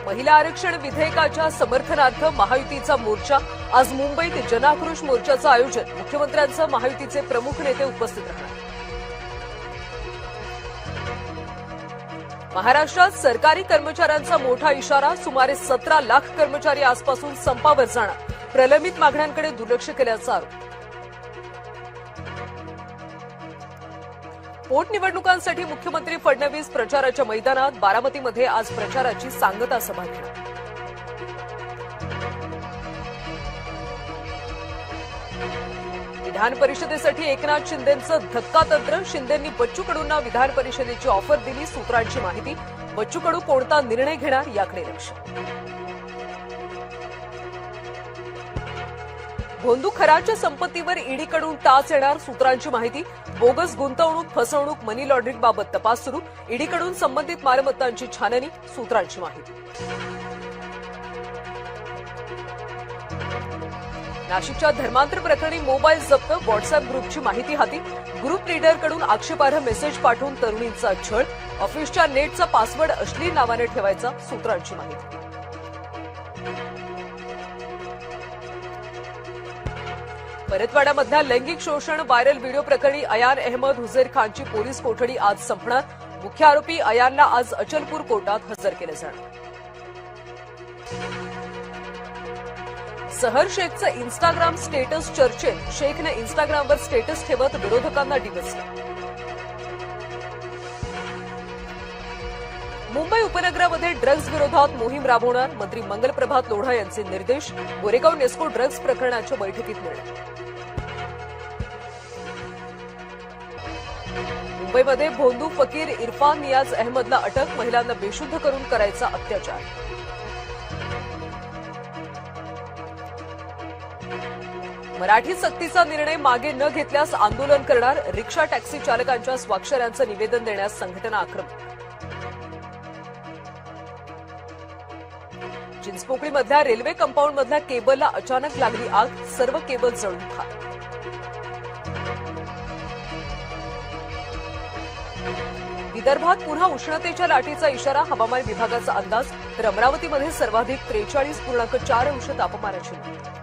महिला आरक्षण विधेयकाच्या समर्थनार्थ महायुतीचा मोर्चा आज मुंबईत जनाक्रोश मोर्चाचं आयोजन मुख्यमंत्र्यांसह महायुतीचे प्रमुख नेते उपस्थित राहणार। महाराष्ट्रात सरकारी कर्मचाऱ्यांचा मोठा इशारा, सुमारे 17 लाख कर्मचारी आजपासून संपावर जाणार, प्रलंबित मागण्यांकडे दुर्लक्ष केल्याचा आरोप। पोटनिवडणुकांसाठी मुख्यमंत्री फडणवीस प्रचाराच्या मैदानात, बारामतीमध्ये आज प्रचाराची सांगता सभा घेणार। विधान परिषदेसाठी एकनाथ शिंदेंचं धक्कातंत्र, शिंदेंनी बच्चू कडूंना विधान परिषदेची ऑफर दिली, सूत्रांची माहिती। बच्चू कडू कोणता निर्णय घेणार याकडे लक्ष। भोंदू खराच्या संपत्तीवर ईडीकडून टाच येणार, सूत्रांची माहिती। बोगस गुंतवणूक, फसवणूक, मनी लॉन्ड्रिंगबाबत तपास सुरू, ईडीकडून संबंधित मालमत्तांची छाननी, सूत्रांची माहिती। नाशिकच्या धर्मांतर प्रकरणी मोबाईल जप्त, व्हॉट्सअप ग्रुपची माहिती हाती, ग्रुप लीडरकडून आक्षेपार्ह मेसेज पाठवून तरुणींचा छळ, ऑफिसच्या नेटचा पासवर्ड अश्लील नावाने ठेवायचा, सूत्रांची माहिती। परतवाड्यामधल्या लैंगिक शोषण व्हायरल व्हिडिओ प्रकरणी अयान अहमद हुझैर खानची पोलीस कोठडी आज संपणार, मुख्य आरोपी अयानला आज अचलपूर कोर्टात हजर केलं जाणार। सहर शेखचं इन्स्टाग्राम स्टेटस चर्चेत, शेखने इन्स्टाग्रामवर स्टेटस ठेवत विरोधकांना डिवचलं। मुंबई उपनगरामध्ये ड्रग्ज विरोधात मोहीम राबवणार, मंत्री मंगलप्रभात लोढा यांचे निर्देश, गोरेगाव नेस्को ड्रग्ज प्रकरणाच्या बैठकीत निर्णय। मुंबईमध्ये भोंदू फकीर इरफान नियाज अहमदला अटक, महिलांना बेशुद्ध करून करायचा अत्याचार। मराठी सक्तीचा निर्णय मागे न घेतल्यास आंदोलन करणार, रिक्षा टॅक्सी चालकांच्या स्वाक्षऱ्यांचं निवेदन देण्यास संघटना आक्रमक। चिंचपोकळीमधल्या रेल्वे कंपाऊंडमधल्या केबलला अचानक लागली आग, सर्व केबल जळून खाक। विदर्भात पुन्हा उष्णतेच्या लाटेचा इशारा, हवामान विभागाचा अंदाज, तर अमरावतीमध्ये सर्वाधिक 43.4 अंश तापमानाची नोंद।